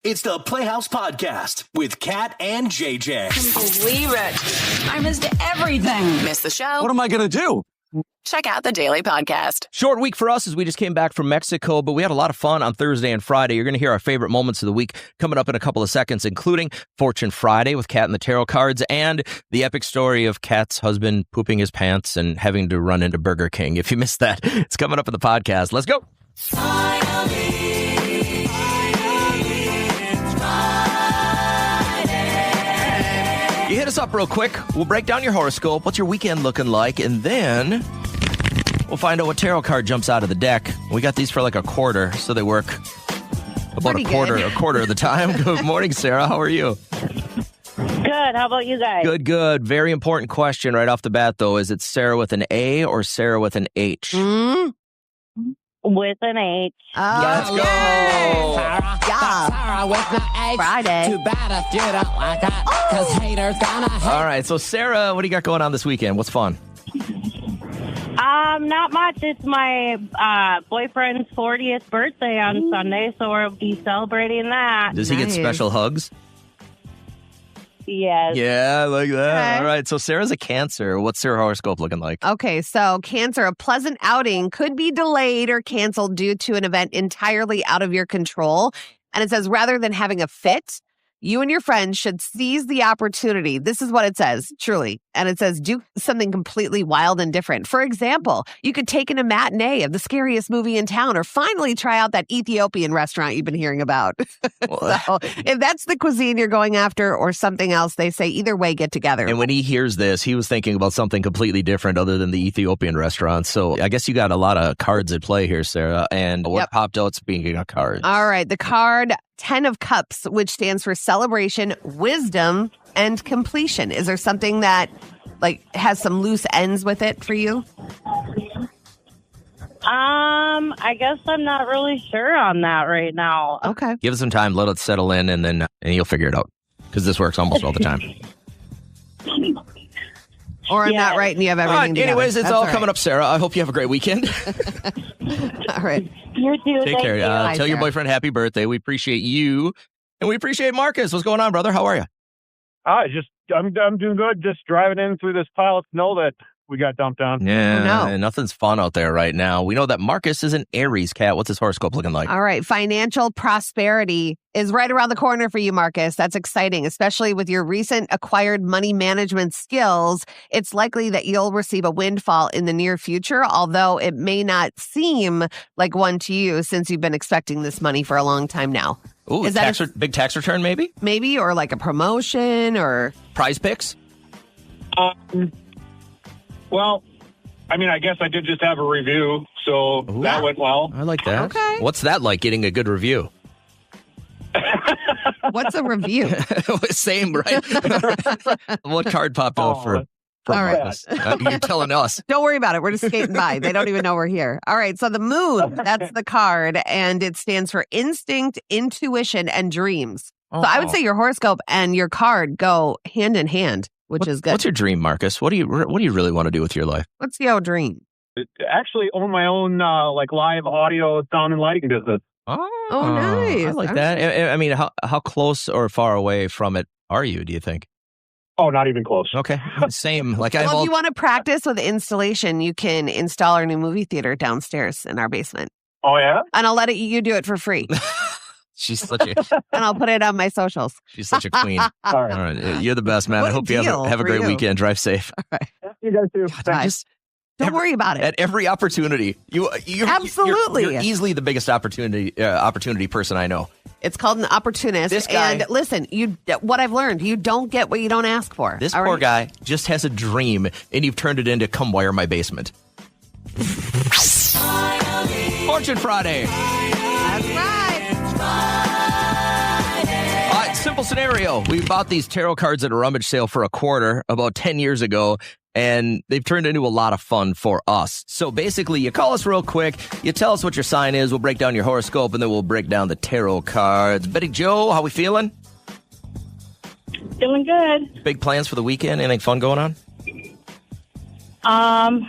It's the Playhouse Podcast with Kat and JJ. Can't believe it. I missed everything. Missed the show? What am I going to do? Check out the Daily Podcast. Short week for us as we just came back from Mexico, but we had a lot of fun on Thursday and Friday. You're going to hear our favorite moments of the week coming up in a couple of seconds, including Fortune Friday with Kat and the Tarot Cards and the epic story of Kat's husband pooping his pants and having to run into Burger King. If you missed that, it's coming up in the podcast. Let's go. You hit us up real quick. We'll break down your horoscope. What's your weekend looking like? And then we'll find out what tarot card jumps out of the deck. We got these for like a quarter, so they work about a quarter of the time. Good morning, Sarah. How are you? Good. How about you guys? Good. Very important question right off the bat, though. Is it Sarah with an A or Sarah with an H? With an H. Let's go. Sarah with the H. Friday. Too bad if you don't like it, because haters gonna hate. All right. So, Sarah, what do you got going on this weekend? What's fun? Not much. It's my boyfriend's 40th birthday on Sunday, so we'll be celebrating that. Does he get special hugs? Yes. Yeah, I like that. Okay. All right. So, Sarah's a Cancer. What's her horoscope looking like? Okay, so Cancer, a pleasant outing could be delayed or canceled due to an event entirely out of your control. And it says, rather than having a fit, you and your friends should seize the opportunity. This is what it says, truly. And it says, do something completely wild and different. For example, you could take in a matinee of the scariest movie in town or finally try out that Ethiopian restaurant you've been hearing about. So if that's the cuisine you're going after or something else, they say either way, get together. And when he hears this, he was thinking about something completely different other than the Ethiopian restaurant. So I guess you got a lot of cards at play here, Sarah. And what popped out speaking of cards? All right. The card 10 of Cups, which stands for celebration, wisdom, and completion. Is there something that has some loose ends with it for you? I guess I'm not really sure on that right now. Okay. Give it some time. Let it settle in, and you'll figure it out. Because this works almost all the time. Or I'm not right and you have everything together. Anyways, it's That's all right. coming up, Sarah. I hope you have a great weekend. All right. You too. Take care. Bye, Tell your Sarah. boyfriend happy birthday. We appreciate you. And we appreciate Marcus. What's going on, brother? How are you? I'm doing good. Just driving in through this pile of snow that we got dumped on. Yeah, Oh, no. nothing's fun out there right now. We know that Marcus is an Aries cat. What's his horoscope looking like? All right. Financial prosperity is right around the corner for you, Marcus. That's exciting, especially with your recent acquired money management skills. It's likely that you'll receive a windfall in the near future, although it may not seem like one to you since you've been expecting this money for a long time now. Ooh, Is that big tax return maybe? Maybe, or like a promotion or... Prize picks? Well, I mean, I guess I did just have a review, so that went well. I like that. Okay. What's that like, getting a good review? What's a review? Same, right? What card popped out for all right. Marcus? You're telling us. Don't worry about it. We're just skating by. They don't even know we're here. All right. So the moon, that's the card, and it stands for instinct, intuition, and dreams. So I would say your horoscope and your card go hand in hand, which is good. What's your dream, Marcus? What do you really want to do with your life? What's your dream? Actually own my own live audio sound and lighting business. Oh, nice. I like All that. I mean, how close or far away from it are you, do you think? Oh, not even close. Okay. Same. Like Well, if you want to practice with installation, you can install our new movie theater downstairs in our basement. Oh, yeah? And I'll let you do it for free. She's such a And I'll put it on my socials. she's such a queen. All right. All right. You're the best, man. What I a hope you deal have a for great you. weekend. Drive safe. You guys too. Bye. Don't worry about it. At every opportunity, you're Absolutely. you're easily the biggest opportunity person I know. It's called an opportunist. This guy- And listen, what I've learned, you don't get what you don't ask for. This All poor right? guy just has a dream, and you've turned it into come wire my basement. Fortune Friday. That's right. All right, simple scenario. We bought these tarot cards at a rummage sale for a quarter about 10 years ago, and they've turned into a lot of fun for us. So basically, you call us real quick, you tell us what your sign is, we'll break down your horoscope, and then we'll break down the tarot cards. Betty Joe, how we feeling? Feeling good. Big plans for the weekend? Anything fun going on? I'm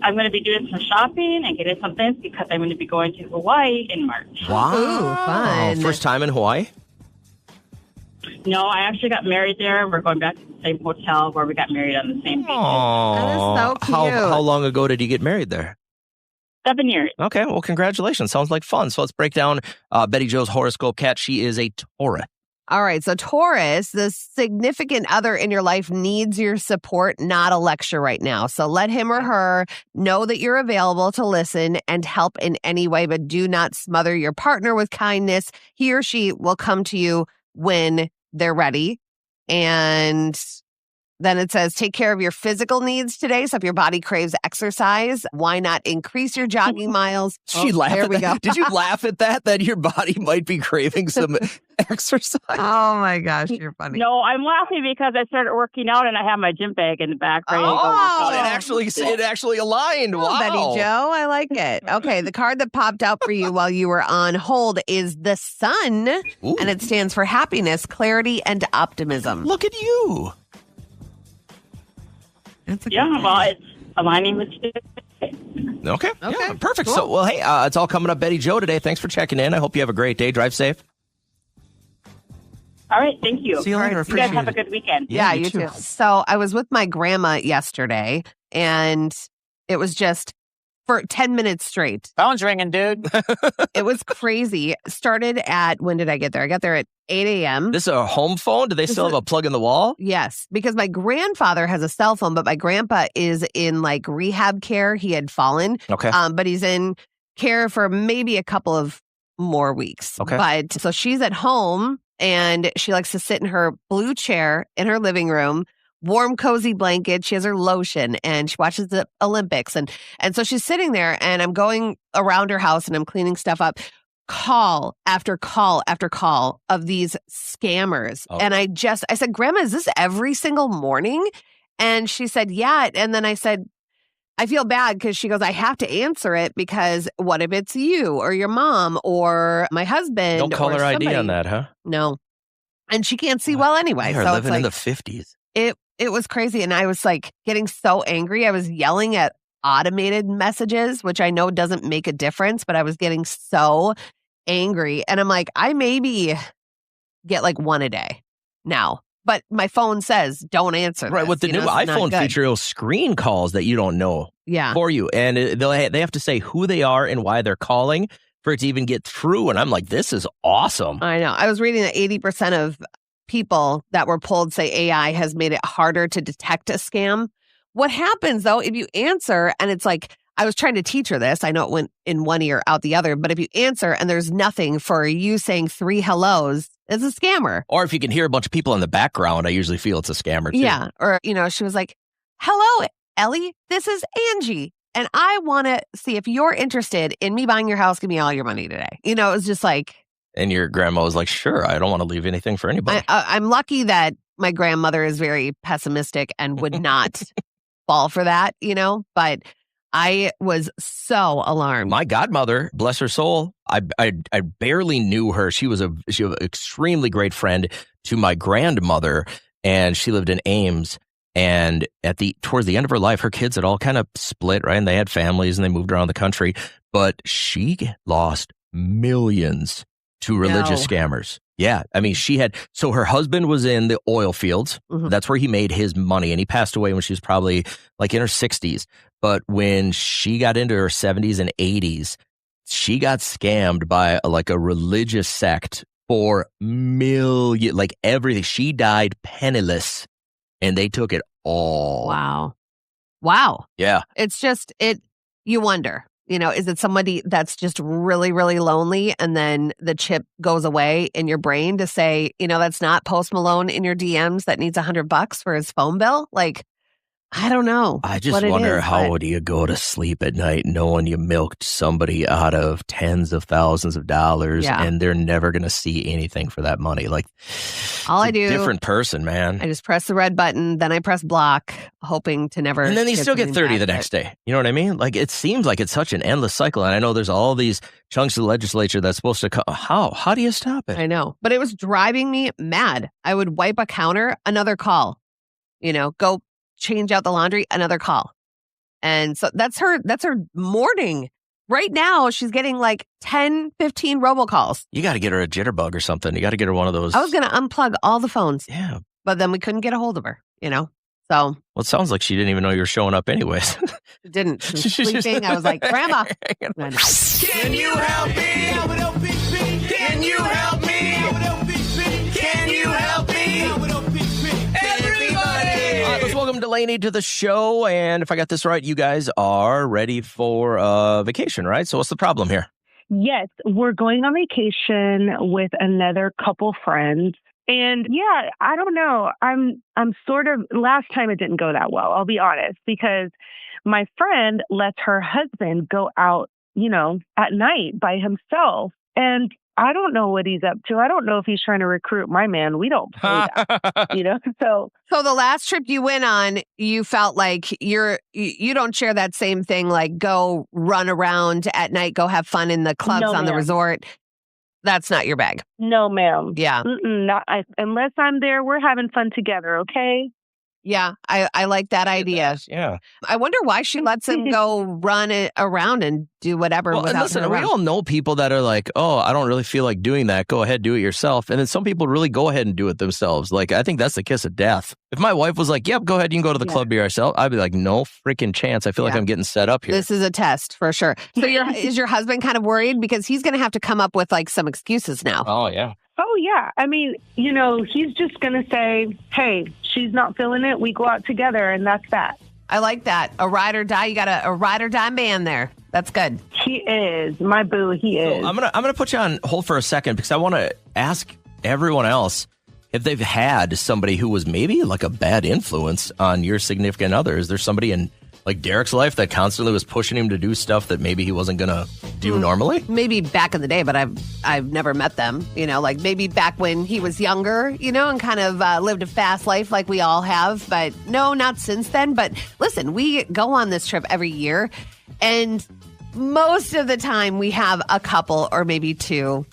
going to be doing some shopping and getting some things because I'm going to be going to Hawaii in March. Wow. Ooh, fun. First time in Hawaii? No, I actually got married there. We're going back to the same hotel where we got married on the same beach. That is so cute. How long ago did you get married there? 7 years. Okay, well, congratulations. Sounds like fun. So let's break down Betty Jo's horoscope. Kat, she is a Taurus. All right. So Taurus, the significant other in your life needs your support, not a lecture right now. So let him or her know that you're available to listen and help in any way, but do not smother your partner with kindness. He or she will come to you when they're ready. And then it says, take care of your physical needs today. So if your body craves exercise, why not increase your jogging miles? She laughed there at we that. go. Did you laugh at that your body might be craving some exercise? Oh my gosh, you're funny. No, I'm laughing because I started working out and I have my gym bag in the back. Ready to go work Oh, out. it actually aligned. Oh, Wow. Betty Joe, I like it. Okay, the card that popped out for you while you were on hold is the sun, Ooh. and it stands for happiness, clarity, and optimism. Look at you. That's a good Yeah, thing. well, it's aligning with you. Okay. Yeah, perfect. cool. So, well, hey, it's all coming up Betty Joe today. Thanks for checking in. I hope you have a great day. Drive safe. All right, thank you. See you later. You guys Appreciate have a it. good weekend. Yeah, you too. So I was with my grandma yesterday, and it was just for 10 minutes straight. Phone's ringing, dude. It was crazy. Started at, when did I get there? I got there at 8 a.m. This is a home phone? Do they still have a plug in the wall? Yes, because my grandfather has a cell phone, but my grandpa is in like rehab care. He had fallen, Okay. but he's in care for maybe a couple of more weeks. Okay. But so she's at home and she likes to sit in her blue chair in her living room, warm, cozy blanket. She has her lotion and she watches the Olympics. And so she's sitting there and I'm going around her house and I'm cleaning stuff up. Call after call after call of these scammers. Oh. And I said, Grandma, is this every single morning? And she said, yeah. And then I said, I feel bad because she goes, I have to answer it because what if it's you or your mom or my husband? No caller or ID somebody? on that, huh? No. And she can't see well anyway. They're So living it's in the like, 50s. it was crazy. And I was like getting so angry. I was yelling at automated messages, which I know doesn't make a difference, but I was getting so angry. And I'm like, I maybe get like one a day now. But my phone says, don't answer Right, this. with the new It's not iPhone good. feature, it'll screen calls that you don't know Yeah. for you. And they have to say who they are and why they're calling for it to even get through. And I'm like, this is awesome. I know. I was reading that 80% of people that were polled say AI has made it harder to detect a scam. What happens though, if you answer and it's like, I was trying to teach her this. I know it went in one ear, out the other. But if you answer and there's nothing for you saying 3 hellos, it's a scammer. Or if you can hear a bunch of people in the background, I usually feel it's a scammer too. Yeah. Or, she was like, hello, Ellie, this is Angie. And I want to see if you're interested in me buying your house. Give me all your money today. It was just like. And your grandma was like, sure, I don't want to leave anything for anybody. I'm lucky that my grandmother is very pessimistic and would not fall for that, but I was so alarmed. My godmother, bless her soul, I barely knew her. She was an extremely great friend to my grandmother, and she lived in Ames. And towards the end of her life, her kids had all kind of split, right? And they had families and they moved around the country. But she lost millions to religious scammers. Yeah. I mean, so her husband was in the oil fields. Mhm. That's where he made his money. And he passed away when she was probably like in her 60s. But when she got into her 70s and 80s, she got scammed by like a religious sect for like everything. She died penniless and they took it all. Wow. Yeah. It's just, you wonder, is it somebody that's just really, really lonely and then the chip goes away in your brain to say, that's not Post Malone in your DMs that needs $100 for his phone bill? Like, I don't know. I just what it wonder is, how but- do you go to sleep at night knowing you milked somebody out of tens of thousands of dollars and they're never going to see anything for that money. Like, all I it's a do, different person, man. I just press the red button, then I press block, hoping to never. And then you still get something 30 back, the next day. You know what I mean? Like, it seems like it's such an endless cycle. And I know there's all these chunks of the legislature that's supposed to come. How do you stop it? I know, but it was driving me mad. I would wipe a counter, another call, go change out the laundry, another call. And so that's her morning. Right now, she's getting like 10, 15 robocalls. You got to get her a jitterbug or something. You got to get her one of those. I was going to unplug all the phones. Yeah. But then we couldn't get a hold of her, So. Well, it sounds like she didn't even know you were showing up anyways. Didn't. She was sleeping. I was like, Grandma. Can you help me? Can you help me? Can you help me? Everybody! All right, let's welcome Delaney to the show. And if I got this right, you guys are ready for vacation, right? So what's the problem here? Yes, we're going on vacation with another couple friends. And yeah, I don't know. I'm sort of, last time it didn't go that well, I'll be honest, because my friend lets her husband go out, at night by himself. And I don't know what he's up to. I don't know if he's trying to recruit my man. We don't play that, So the last trip you went on, you felt like you don't share that same thing, like go run around at night, go have fun in the clubs on the resort. That's not your bag. No, ma'am. Yeah. Unless I'm there, we're having fun together, okay? Yeah, I like that idea. Yeah. I wonder why she lets him go run it around and do whatever Well, and without listen, her we around. all know people that are like, oh, I don't really feel like doing that. Go ahead, do it yourself. And then some people really go ahead and do it themselves. Like, I think that's the kiss of death. If my wife was like, yep, go ahead, you can go to the club by yourself, I'd be like, no freaking chance. I feel like I'm getting set up here. This is a test for sure. So is your husband kind of worried? Because he's going to have to come up with like some excuses now. Oh, yeah. Oh, yeah. I mean, he's just going to say, hey, she's not feeling it. We go out together, and that's that. I like that. A ride or die. You got a ride or die man there. That's good. He is. My boo, he is. So I'm gonna put you on hold for a second because I want to ask everyone else if they've had somebody who was maybe like a bad influence on your significant other. Is there somebody in like Derek's life that constantly was pushing him to do stuff that maybe he wasn't gonna do normally? Maybe back in the day, but I've never met them. Like maybe back when he was younger, and kind of lived a fast life like we all have. But no, not since then. But listen, we go on this trip every year, and most of the time we have a couple or maybe two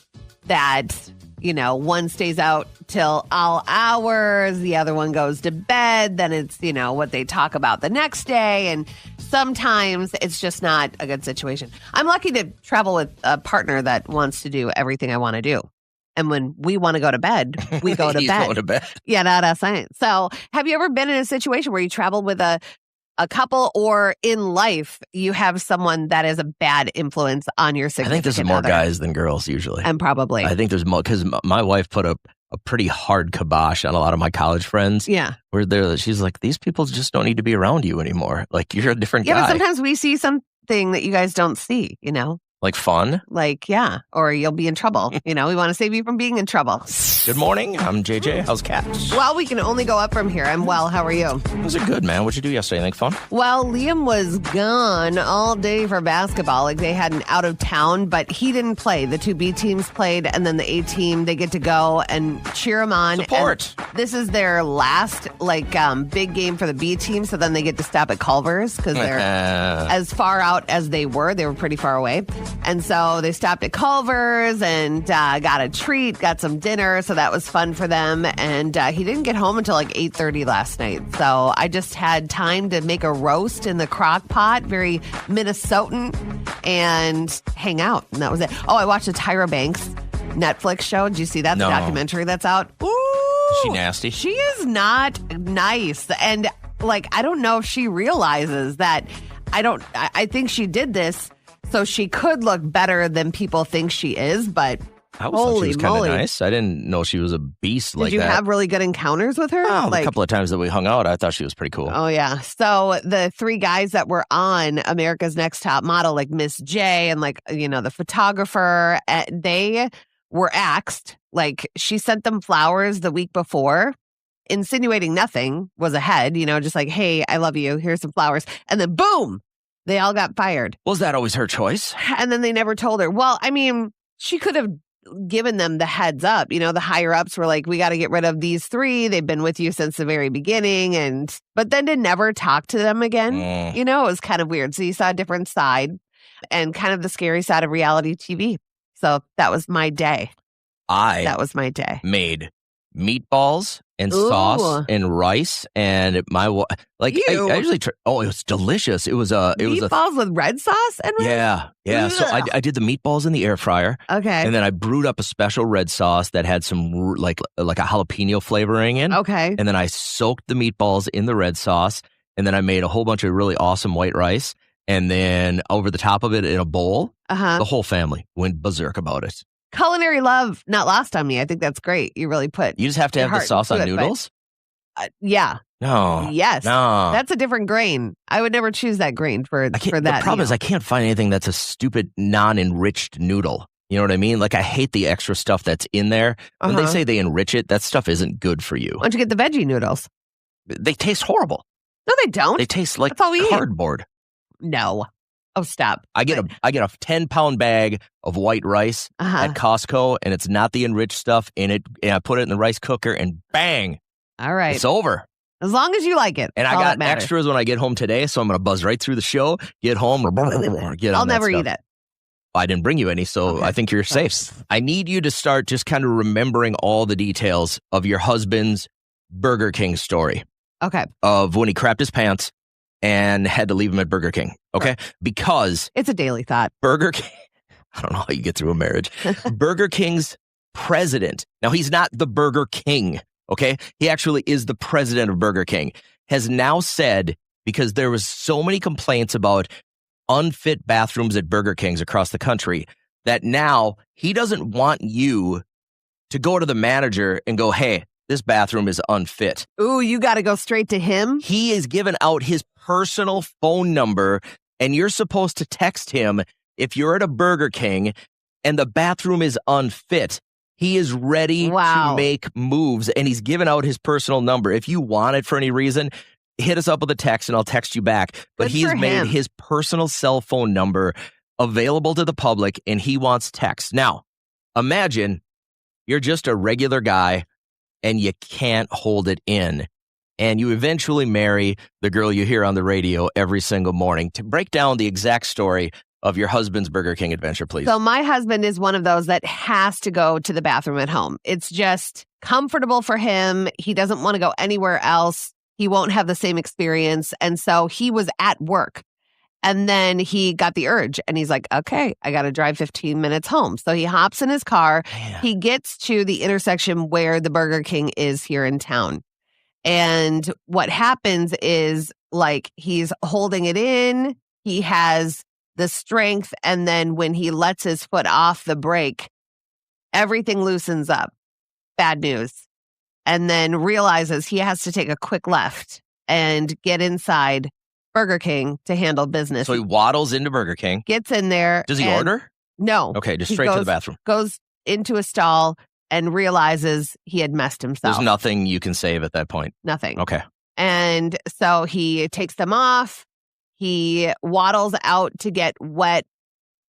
that, one stays out till all hours, the other one goes to bed, then it's, what they talk about the next day. And sometimes it's just not a good situation. I'm lucky to travel with a partner that wants to do everything I want to do. And when we want to go to bed, we go to He's bed. going to bed. Yeah, that's fine. So have you ever been in a situation where you traveled with a couple, or in life you have someone that is a bad influence on your I significant think there's more other? guys than girls usually. And probably. I think there's more because my wife put a pretty hard kibosh on a lot of my college friends. Yeah. Where she's like, these people just don't need to be around you anymore. Like, you're a different guy. Yeah, but sometimes we see something that you guys don't see, Like fun. Like, yeah, or you'll be in trouble. We want to save you from being in trouble. Good morning. I'm JJ. How's Kat? Well, we can only go up from here. I'm well. How are you? Was it good, man? What'd you do yesterday? Anything fun? Well, Liam was gone all day for basketball. Like they had an out of town, but he didn't play. The two B teams played, and then the A team, they get to go and cheer him on. Support. And this is their last big game for the B team. So then they get to stop at Culver's because they're as far out as they were. They were pretty far away. And so they stopped at Culver's and got a treat, got some dinner. So that was fun for them. And he didn't get home until like 8:30 last night. So I just had time to make a roast in the crock pot, very Minnesotan, and hang out. And that was it. Oh, I watched the Tyra Banks Netflix show. Did you see that? No. The documentary that's out? Ooh. She nasty? She is not nice. And I don't know if she realizes that I think she did this so she could look better than people think she is, but I always thought she holy was kind moly. of nice. I didn't know she was a beast like that. Did you have really good encounters with her? Oh, a couple of times that we hung out, I thought she was pretty cool. Oh, yeah. So the three guys that were on America's Next Top Model, like Miss J and the photographer, they were axed. She sent them flowers the week before, insinuating nothing was ahead, just like, hey, I love you. Here's some flowers. And then boom, they all got fired. Was that always her choice? And then they never told her. Well, I mean, she could have given them the heads up. The higher ups were like, we got to get rid of these three. They've been with you since the very beginning. But then to never talk to them again, it was kind of weird. So you saw a different side and kind of the scary side of reality TV. So that was my day. That was my day. Made meatballs and sauce and rice, and I usually try. Oh, it was delicious. It was meatballs with red sauce and rice? Yeah. Ugh. So I did the meatballs in the air fryer. Okay. And then I brewed up a special red sauce that had some like a jalapeno flavoring in. Okay. And then I soaked the meatballs in the red sauce, and then I made a whole bunch of really awesome white rice, and then over the top of it in a bowl, the whole family went berserk about it. Culinary love not lost on me. I think that's great. You really put. You just have to have the sauce on noodles? Yeah. No. Yes. No. That's a different grain. I would never choose that grain for that. The problem is I can't find anything that's a stupid non-enriched noodle. You know what I mean? Like I hate the extra stuff that's in there. When they say they enrich it, that stuff isn't good for you. Why don't you get the veggie noodles? They taste horrible. No, they don't. They taste like That's all we eat. cardboard. No. Oh, stop. I get a 10-pound bag of white rice at Costco, and it's not the enriched stuff in it. And I put it in the rice cooker, and bang. All right. It's over. As long as you like it. And I got extras when I get home today, so I'm going to buzz right through the show, get home, get on I'll never that eat stuff. it. I didn't bring you any, so I think you're safe. I need you to start just kind of remembering all the details of your husband's Burger King story. Okay. Of when he crapped his pants and had to leave him at Burger King. Okay? Right. Because it's a daily thought. Burger King, I don't know how you get through a marriage. Burger King's president, now he's not the Burger King, okay? He actually is the president of Burger King, has now said, because there was so many complaints about unfit bathrooms at Burger Kings across the country, that now he doesn't want you to go to the manager and go, hey, this bathroom is unfit. Ooh, you got to go straight to him? He is giving out his personal phone number, and you're supposed to text him if you're at a Burger King and the bathroom is unfit. He is ready to make moves, and he's giving out his personal number. If you want it for any reason, hit us up with a text, and I'll text you back. But he has made his personal cell phone number available to the public, and he wants text. Now, imagine you're just a regular guy, and you can't hold it in. And you eventually marry the girl you hear on the radio every single morning. To break down the exact story of your husband's Burger King adventure, please. So my husband is one of those that has to go to the bathroom at home. It's just comfortable for him. He doesn't want to go anywhere else. He won't have the same experience. And so he was at work. And then he got the urge and he's like, okay, I got to drive 15 minutes home. So he hops in his car. Man. He gets to the intersection where the Burger King is here in town. And what happens is like he's holding it in. He has the strength. And then when he lets his foot off the brake, everything loosens up. Bad news. And then realizes he has to take a quick left and get inside Burger King to handle business. So he waddles into Burger King. Gets in there. Does he order? No. Okay, just straight to the bathroom. Goes into a stall and realizes he had messed himself. There's nothing you can save at that point. Nothing. Okay. And so he takes them off. He waddles out to get wet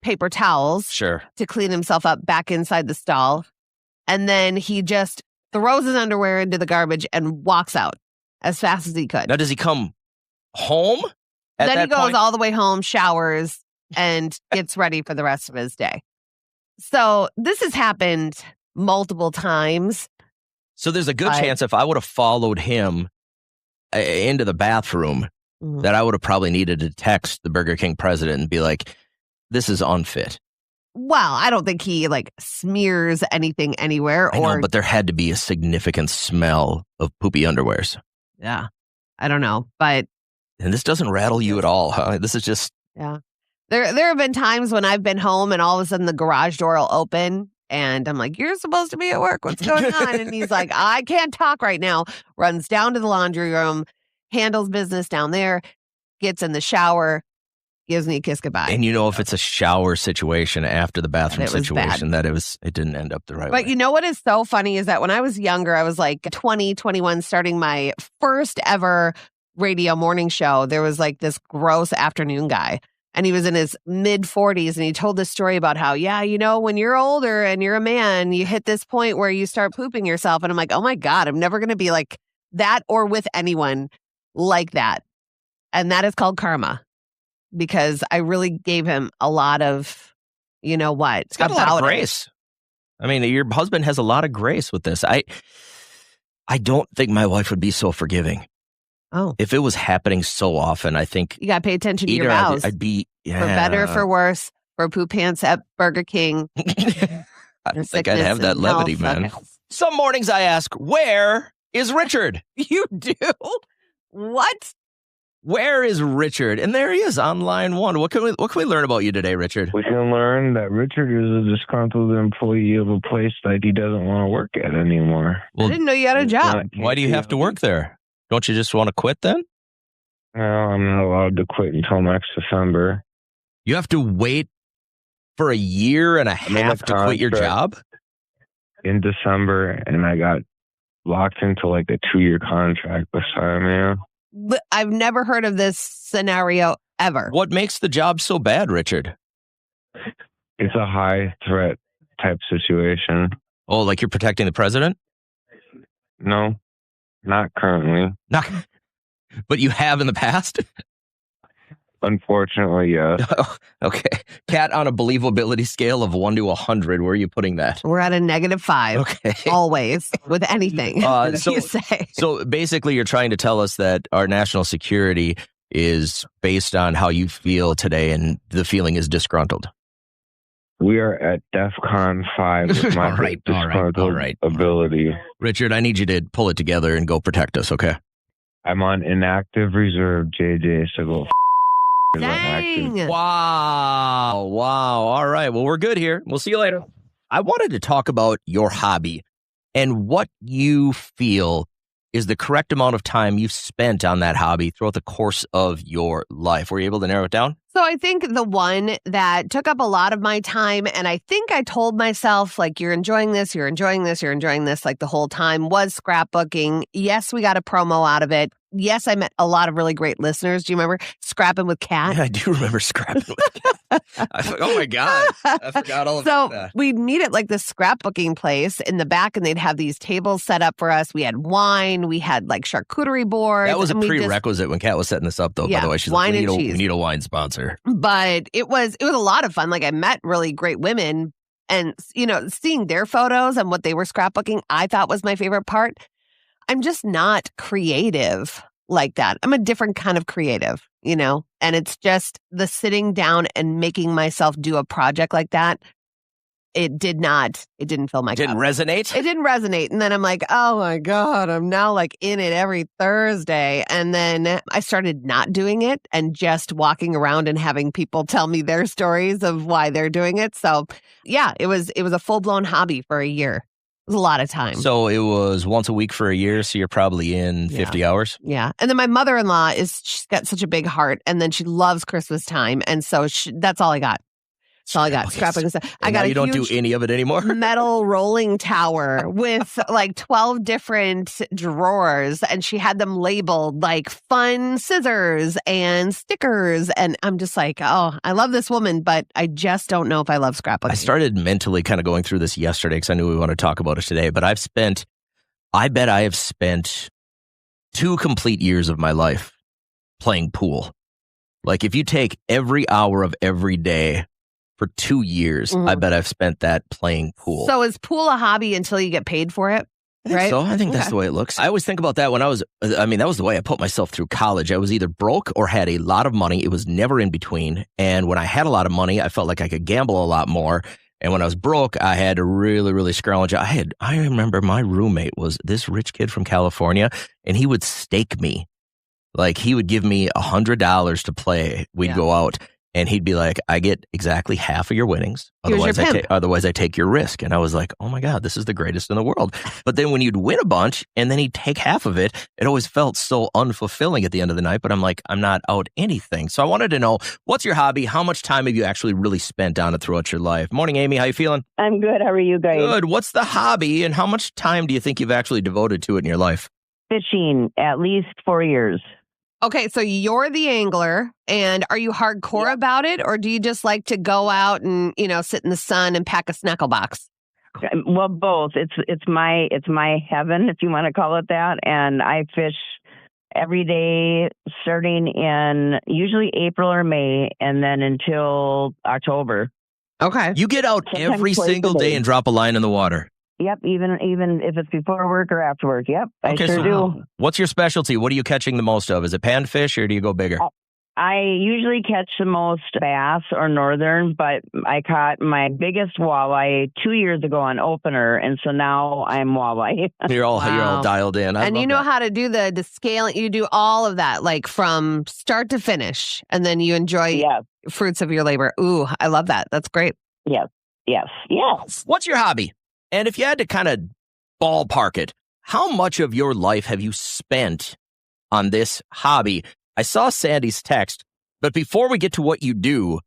paper towels. Sure. To clean himself up back inside the stall. And then he just throws his underwear into the garbage and walks out as fast as he could. Now, does he come home? Then he goes all the way home, showers, and gets ready for the rest of his day. So this has happened multiple times. So there's a good chance if I would have followed him into the bathroom, that I would have probably needed to text the Burger King president and be like, this is unfit. Well, I don't think he like smears anything anywhere. I know, but there had to be a significant smell of poopy underwears. Yeah. I don't know, but. And this doesn't rattle you at all, huh? This is just. Yeah. There have been times when I've been home and all of a sudden the garage door will open and I'm like, you're supposed to be at work. What's going on? And he's like, I can't talk right now. Runs down to the laundry room, handles business down there, gets in the shower, gives me a kiss goodbye. And you know, if it's a shower situation after the bathroom situation, it didn't end up the right way. But you know what is so funny is that when I was younger, I was like 20, 21, starting my first ever radio morning show. There was like this gross afternoon guy. And he was in his mid 40s and he told this story about how, yeah, you know, when you're older and you're a man, you hit this point where you start pooping yourself. And I'm like, oh my God, I'm never going to be like that or with anyone like that. And that is called karma because I really gave him a lot of, you know what? It's got a lot of grace. I mean, your husband has a lot of grace with this. I don't think my wife would be so forgiving. Oh. If it was happening so often, I think You got to pay attention to your either vows. I'd be, yeah. For better or for worse, for poop pants at Burger King. I don't think I'd have that levity, man. Okay. Some mornings I ask, where is Richard? You do? What? Where is Richard? And there he is on line one. What can we learn about you today, Richard? We can learn that Richard is a disgruntled employee of a place that he doesn't want to work at anymore. I didn't know you had a job. Why do you have to work there? Don't you just want to quit then? No, I'm not allowed to quit until next December. You have to wait for a year and a half to quit your job? In December, and I got locked into like a 2-year contract this time, yeah. I've never heard of this scenario ever. What makes the job so bad, Richard? It's a high threat type situation. Oh, like you're protecting the president? No, not currently. Not, but you have in the past? Unfortunately, yes. Okay. Kat, on a believability scale of 1 to 100, where are you putting that? We're at a -5. Okay. Always, with anything you say. So basically, you're trying to tell us that our national security is based on how you feel today, and the feeling is disgruntled. We are at DEFCON 5 with my disgruntled ability. Richard, I need you to pull it together and go protect us, okay? I'm on inactive reserve, JJ, so go Dang. Wow. All right. Well, we're good here. We'll see you later. I wanted to talk about your hobby and what you feel is the correct amount of time you've spent on that hobby throughout the course of your life. Were you able to narrow it down? So I think the one that took up a lot of my time, and I think I told myself, like, you're enjoying this, like the whole time, was scrapbooking. Yes, we got a promo out of it. Yes, I met a lot of really great listeners. Do you remember Scrapping with Kat? Yeah, I do remember Scrapping with Kat. Oh my God. I forgot all about that. So we'd meet at like this scrapbooking place in the back, and they'd have these tables set up for us. We had wine. We had like charcuterie boards. That was a prerequisite when Kat was setting this up, though, by the way. She's wine like, and we cheese. need a wine sponsor. But it was a lot of fun. Like, I met really great women, and, you know, seeing their photos and what they were scrapbooking, I thought was my favorite part. I'm just not creative like that. I'm a different kind of creative, you know, and it's just the sitting down and making myself do a project like that. It didn't fill my cup. Didn't resonate? It didn't resonate. And then I'm like, oh my God, I'm now like in it every Thursday. And then I started not doing it and just walking around and having people tell me their stories of why they're doing it. So yeah, it was a full-blown hobby for a year. It was a lot of time. So it was once a week for a year, so you're probably in 50 hours? Yeah. And then my mother-in-law she's got such a big heart, and then she loves Christmas time. And so that's all I got. That's all I got. Scrapping stuff. I got you don't do any of it anymore? Metal rolling tower with like 12 different drawers, and she had them labeled like fun scissors and stickers. And I'm just like, oh, I love this woman, but I just don't know if I love scrapbooking. I started mentally kind of going through this yesterday because I knew we wanted to talk about it today, but I bet I have spent 2 complete years of my life playing pool. Like, if you take every hour of every day for 2 years, I bet I've spent that playing pool. So is pool a hobby until you get paid for it? Right? So I think that's the way it looks. I always think about that that was the way I put myself through college. I was either broke or had a lot of money. It was never in between. And when I had a lot of money, I felt like I could gamble a lot more. And when I was broke, I had to really, really scrounge. I remember my roommate was this rich kid from California, and he would stake me. Like, he would give me $100 to play. We'd go out. And he'd be like, I get exactly half of your winnings. Otherwise, I take your risk. And I was like, oh my God, this is the greatest in the world. But then when you'd win a bunch and then he'd take half of it, it always felt so unfulfilling at the end of the night. But I'm like, I'm not out anything. So I wanted to know, what's your hobby? How much time have you actually really spent on it throughout your life? Morning, Amy. How you feeling? I'm good. How are you guys? Good. What's the hobby and how much time do you think you've actually devoted to it in your life? Fishing, at least 4 years. Okay, so you're the angler, and are you hardcore about it, or do you just like to go out and, you know, sit in the sun and pack a snackle box? Well, both. It's my heaven, if you want to call it that, and I fish every day starting in usually April or May, and then until October. Okay. You get out Sometimes every twice single a day. day and drop a line in the water. Yep. Even if it's before work or after work. Yep. I sure do. What's your specialty? What are you catching the most of? Is it panfish or do you go bigger? I usually catch the most bass or northern, but I caught my biggest walleye 2 years ago on opener, and so now I'm walleye. You're all dialed in. And you know how to do the scaling. You do all of that, like from start to finish, and then you enjoy fruits of your labor. Ooh, I love that. That's great. Yes. What's your hobby? And if you had to kind of ballpark it, how much of your life have you spent on this hobby? I saw Sandy's text, but before we get to what you do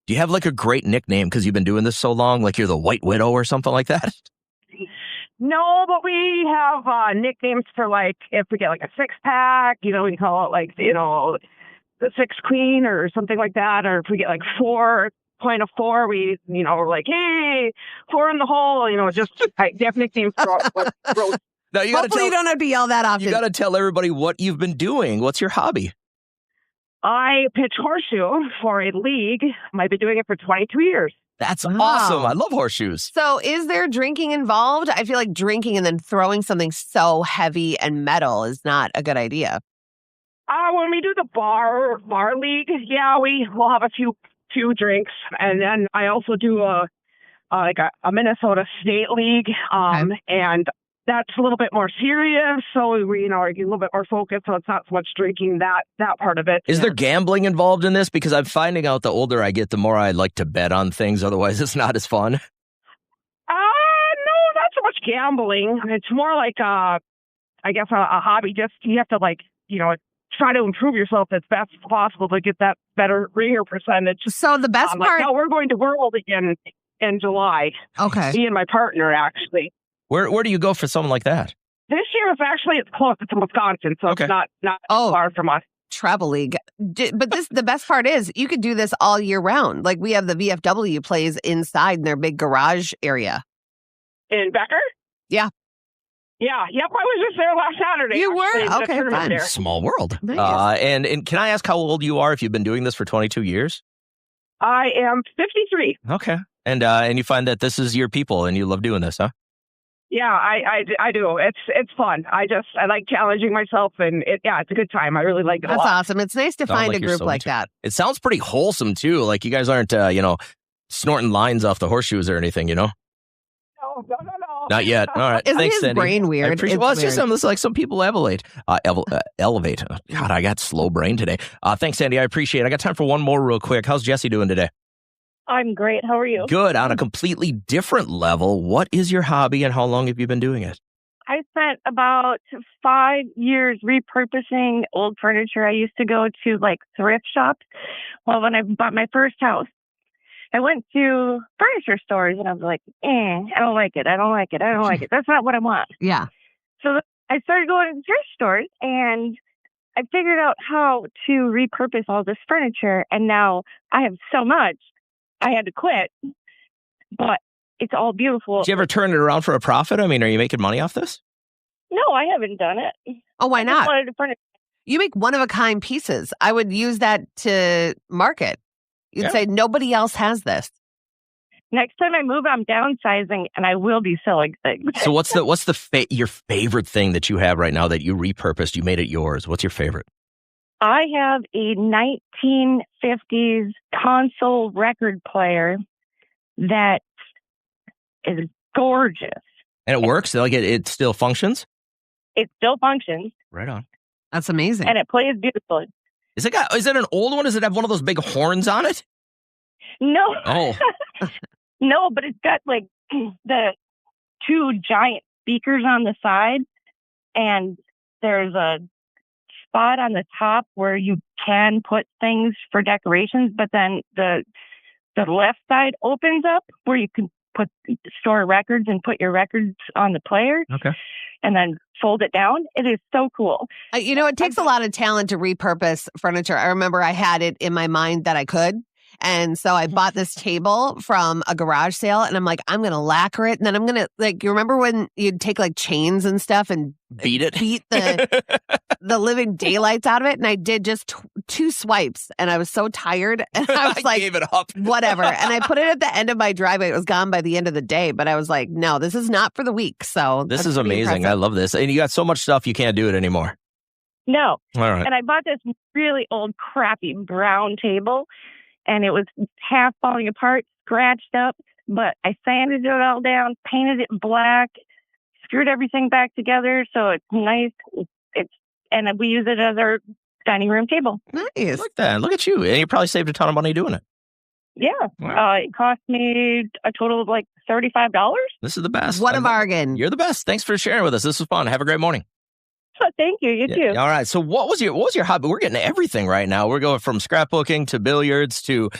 you have like a great nickname because you've been doing this so long? Like you're the White Widow or something like that? No, but we have nicknames for like if we get like a 6-pack, we call it like, the 6 Queen or something like that. Or if we get like 4.4, we, we're like, hey, 4 in the hole, I have nicknames for Now you Hopefully you don't have to yell that often. You got to tell everybody what you've been doing. What's your hobby? I pitch horseshoe for a league. I've been doing it for 22 years. That's awesome. I love horseshoes. So is there drinking involved? I feel like drinking and then throwing something so heavy and metal is not a good idea. When we do the bar league, we'll have a few drinks. And then I also do a Minnesota State League. And that's a little bit more serious, so we, are a little bit more focused, so it's not so much drinking that part of it. Is there gambling involved in this? Because I'm finding out the older I get, the more I like to bet on things. Otherwise, it's not as fun. No, not so much gambling. It's more like, I guess, a hobby. Just you have to try to improve yourself as best as possible to get that better ringer percentage. So the best part. We're going to World in July. Okay. Me and my partner actually. Where do you go for something like that? This year it's close. It's in Wisconsin, so it's not far from us. Travel league. But the best part is you could do this all year round. Like we have the VFW plays inside in their big garage area. In Becker? Yeah. Yeah. Yep. I was just there last Saturday. You were? Okay, fun. Small world. Nice. And can I ask how old you are if you've been doing this for 22 years? I am 53. Okay. And you find that this is your people and you love doing this, huh? Yeah, I do. It's fun. I like challenging myself, and it's a good time. I really like it a lot. That's awesome. It's nice to find a group like that. It sounds pretty wholesome too. Like you guys aren't, snorting lines off the horseshoes or anything, No. Not yet. All right. Isn't Thanks, his Sandy. brain weird? It's just something like some people elevate. Elevate. God, I got slow brain today. Thanks, Sandy. I appreciate it. I got time for one more real quick. How's Jesse doing today? I'm great. How are you? Good. On a completely different level, what is your hobby and how long have you been doing it? I spent about 5 years repurposing old furniture. I used to go to thrift shops. Well, when I bought my first house, I went to furniture stores and I was like, I don't like it. I don't like it. I don't like it. That's not what I want. Yeah. So I started going to thrift stores and I figured out how to repurpose all this furniture. And now I have so much. I had to quit, but it's all beautiful. Did you ever turn it around for a profit? I mean, are you making money off this? No, I haven't done it. Oh, why not? I just wanted to You make one-of-a-kind pieces. I would use that to market. You'd say, nobody else has this. Next time I move, I'm downsizing, and I will be selling things. So what's your favorite thing that you have right now that you repurposed? You made it yours. What's your favorite? I have a 1950s console record player that is gorgeous. And it works? Like it still functions? It still functions. Right on. That's amazing. And it plays beautifully. Is it an old one? Does it have one of those big horns on it? No. Oh. No, but it's got the 2 giant speakers on the side, and there's a spot on the top where you can put things for decorations, but then the left side opens up where you can store records and put your records on the player. Okay. And then fold it down. It is so cool. It takes a lot of talent to repurpose furniture. I remember I had it in my mind that I could. And so I bought this table from a garage sale and I'm like, I'm going to lacquer it. And then I'm going to you remember when you'd take chains and stuff and beat the living daylights out of it? And I did just 2 swipes and I was so tired. And I was like, gave it up. whatever. And I put it at the end of my driveway. It was gone by the end of the day. But I was like, no, this is not for the week. So This that's is pretty amazing. impressive. I love this. And you got so much stuff you can't do it anymore. No. All right. And I bought this really old, crappy brown table, and it was half falling apart, scratched up. But I sanded it all down, painted it black, screwed everything back together so it's nice. And we use it as our dining room table. Nice. Look at that. Look at you. And you probably saved a ton of money doing it. Yeah. Wow. It cost me a total of like $35. This is the best. What a bargain. You're the best. Thanks for sharing with us. This was fun. Have a great morning. Thank you. You too. All right. So what was your hobby? We're getting to everything right now. We're going from scrapbooking to billiards to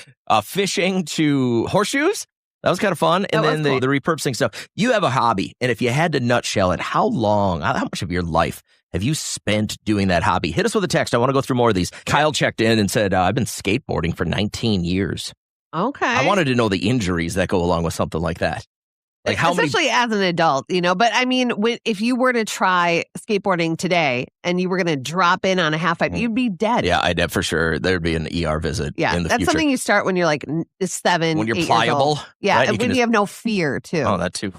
fishing to horseshoes. That was kind of fun. And then the repurposing stuff. You have a hobby. And if you had to nutshell it, how much of your life have you spent doing that hobby? Hit us with a text. I want to go through more of these. Kyle checked in and said, I've been skateboarding for 19 years. Okay. I wanted to know the injuries that go along with something like that. Like how Especially as an adult, but I mean, if you were to try skateboarding today and you were going to drop in on a half pipe, you'd be dead. Yeah, I'd for sure. There'd be an ER visit in the that's future. something you start when you're like 7, When you're 8 years pliable. old. Yeah, right? and when you have no fear, too. Oh, that too.